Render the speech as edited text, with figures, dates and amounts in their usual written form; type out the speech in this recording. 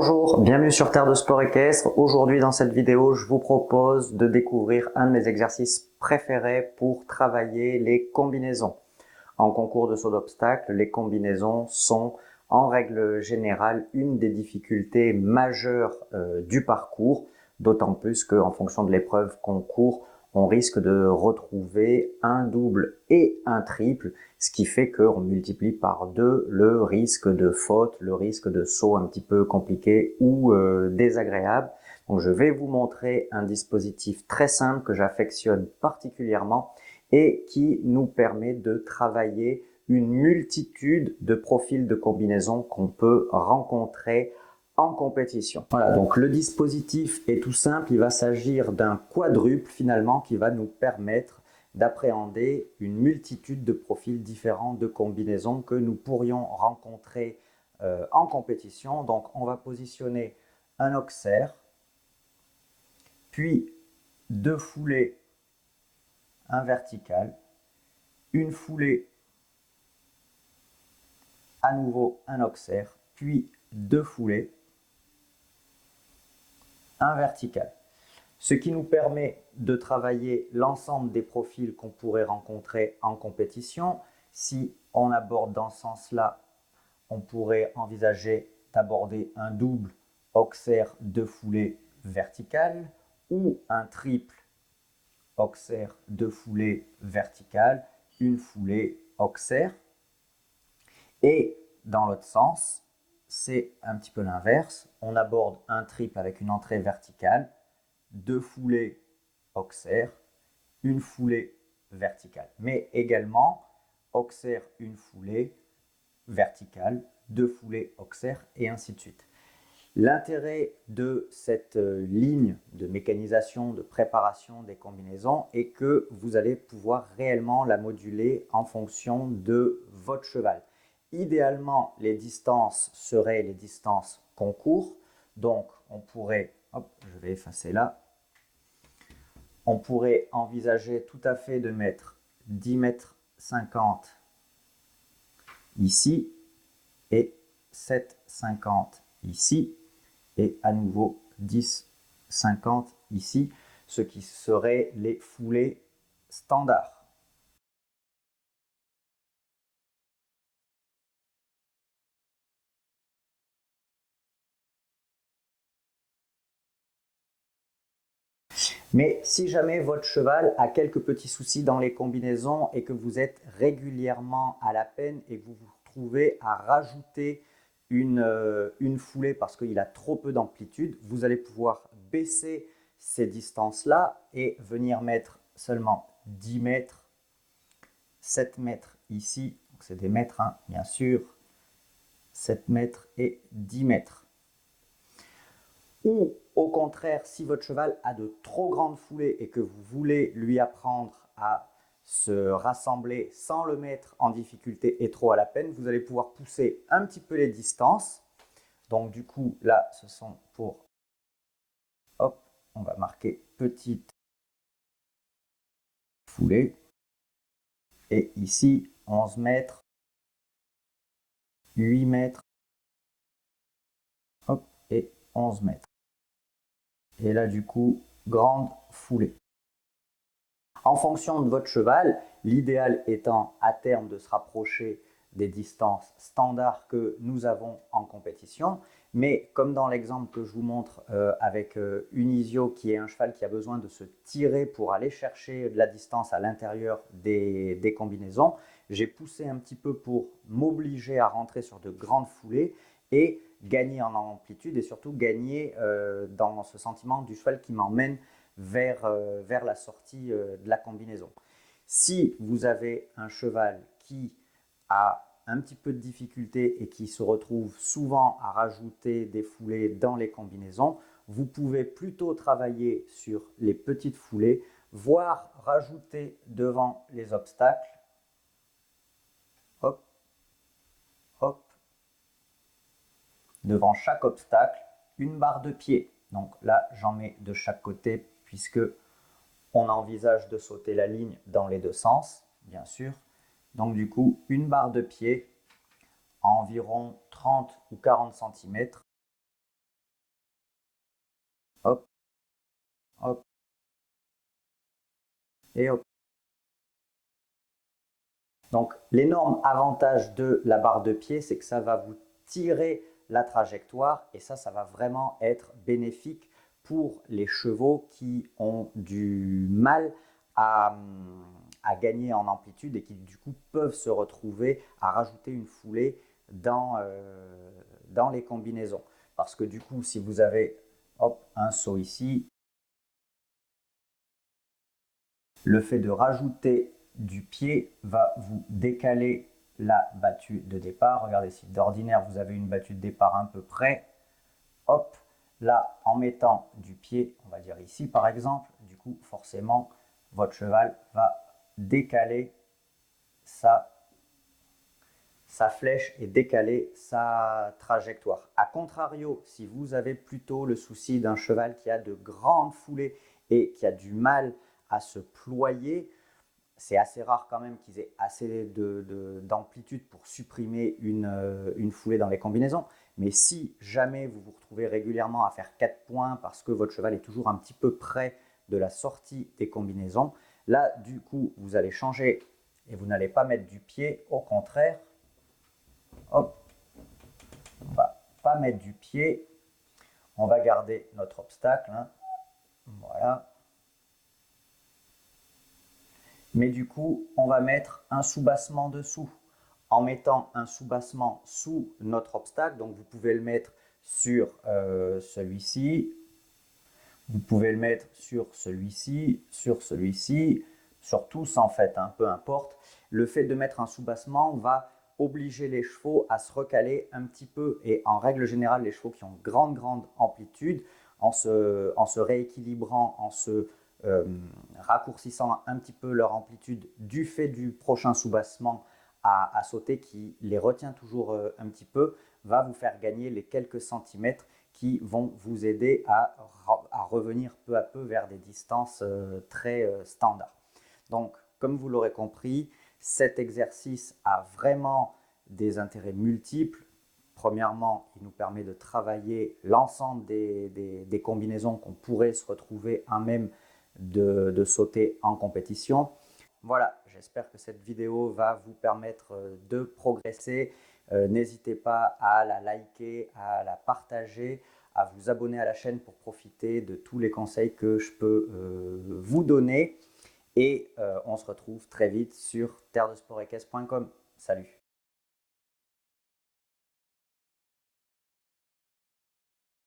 Bonjour, bienvenue sur Terre de Sport Équestre. Aujourd'hui dans cette vidéo, je vous propose de découvrir un de mes exercices préférés pour travailler les combinaisons. En concours de saut d'obstacle, les combinaisons sont en règle générale une des difficultés majeures du parcours, d'autant plus qu'en fonction de l'épreuve concours, on risque de retrouver un double et un triple, ce qui fait qu'on multiplie par 2 le risque de faute, le risque de saut un petit peu compliqué ou désagréable. Donc je vais vous montrer un dispositif très simple que j'affectionne particulièrement et qui nous permet de travailler une multitude de profils de combinaisons qu'on peut rencontrer en compétition. Voilà, donc le dispositif est tout simple, il va s'agir d'un quadruple finalement qui va nous permettre d'appréhender une multitude de profils différents de combinaisons que nous pourrions rencontrer en compétition. Donc on va positionner un auxerre, puis 2 foulées, un vertical, une foulée, à nouveau un auxerre, puis 2 foulées, un vertical. Ce qui nous permet de travailler l'ensemble des profils qu'on pourrait rencontrer en compétition. Si on aborde dans ce sens-là, on pourrait envisager d'aborder un double auxerre 2 foulées verticales ou un triple auxerre 2 foulées verticales, une foulée auxerre. Et dans l'autre sens, c'est un petit peu l'inverse. On aborde un triple avec une entrée verticale, 2 foulées auxerre, une foulée verticale. Mais également, auxerre, une foulée verticale, 2 foulées auxerre et ainsi de suite. L'intérêt de cette ligne de mécanisation, de préparation des combinaisons est que vous allez pouvoir réellement la moduler en fonction de votre cheval. Idéalement, les distances seraient les distances concours. Donc, on pourrait, hop, je vais effacer là, on pourrait envisager tout à fait de mettre 10 mètres 50 ici et 7,50 ici et à nouveau 10,50 ici, ce qui seraient les foulées standards. Mais si jamais votre cheval a quelques petits soucis dans les combinaisons et que vous êtes régulièrement à la peine et que vous vous retrouvez à rajouter une foulée parce qu'il a trop peu d'amplitude, vous allez pouvoir baisser ces distances-là et venir mettre seulement 10 mètres, 7 mètres ici, c'est des mètres hein, bien sûr, 7 mètres et 10 mètres. Ou au contraire, si votre cheval a de trop grandes foulées et que vous voulez lui apprendre à se rassembler sans le mettre en difficulté et trop à la peine, vous allez pouvoir pousser un petit peu les distances. Donc du coup, là, ce sont pour... Hop, on va marquer petite foulée. Et ici, 11 mètres, 8 mètres, hop, et 11 mètres. Et là, du coup, grande foulée. En fonction de votre cheval, l'idéal étant à terme de se rapprocher des distances standards que nous avons en compétition. Mais comme dans l'exemple que je vous montre avec Unisio, qui est un cheval qui a besoin de se tirer pour aller chercher de la distance à l'intérieur des combinaisons, j'ai poussé un petit peu pour m'obliger à rentrer sur de grandes foulées et gagner en amplitude et surtout gagner dans ce sentiment du cheval qui m'emmène vers la sortie de la combinaison. Si vous avez un cheval qui a un petit peu de difficulté et qui se retrouve souvent à rajouter des foulées dans les combinaisons, vous pouvez plutôt travailler sur les petites foulées, voire rajouter devant les obstacles. Hop, hop. Devant chaque obstacle, une barre de pied. Donc là, j'en mets de chaque côté puisque on envisage de sauter la ligne dans les deux sens, bien sûr. Donc du coup, une barre de pied à environ 30 ou 40 cm et hop. Donc l'énorme avantage de la barre de pied, c'est que ça va vous tirer la trajectoire et ça va vraiment être bénéfique pour les chevaux qui ont du mal à gagner en amplitude et qui du coup peuvent se retrouver à rajouter une foulée dans les combinaisons. Parce que du coup, si vous avez hop, un saut ici, le fait de rajouter du pied va vous décaler la battue de départ. Regardez, si d'ordinaire vous avez une battue de départ un peu près, hop, là en mettant du pied, on va dire ici par exemple, du coup forcément votre cheval va décaler sa flèche et décaler sa trajectoire. A contrario, si vous avez plutôt le souci d'un cheval qui a de grandes foulées et qui a du mal à se ployer, c'est assez rare quand même qu'ils aient assez d'amplitude pour supprimer une foulée dans les combinaisons. Mais si jamais vous vous retrouvez régulièrement à faire 4 points parce que votre cheval est toujours un petit peu près de la sortie des combinaisons, là du coup vous allez changer et vous n'allez pas mettre du pied, au contraire, hop, on va pas mettre du pied, on va garder notre obstacle, hein, voilà. Mais du coup, on va mettre un sous-bassement dessous. En mettant un sous-bassement sous notre obstacle, donc vous pouvez le mettre sur celui-ci, vous pouvez le mettre sur celui-ci, sur tous en fait, hein, peu importe. Le fait de mettre un sous-bassement va obliger les chevaux à se recaler un petit peu et en règle générale, les chevaux qui ont grande amplitude, en se rééquilibrant, en se raccourcissant un petit peu leur amplitude du fait du prochain sous-bassement à sauter qui les retient toujours un petit peu, va vous faire gagner les quelques centimètres qui vont vous aider à revenir peu à peu vers des distances très standards. Donc, comme vous l'aurez compris, cet exercice a vraiment des intérêts multiples. Premièrement, il nous permet de travailler l'ensemble des combinaisons qu'on pourrait se retrouver à même de sauter en compétition. Voilà, j'espère que cette vidéo va vous permettre de progresser. N'hésitez pas à la liker, à la partager, à vous abonner à la chaîne pour profiter de tous les conseils que je peux vous donner. Et on se retrouve très vite sur terredesportequestre.com. Salut!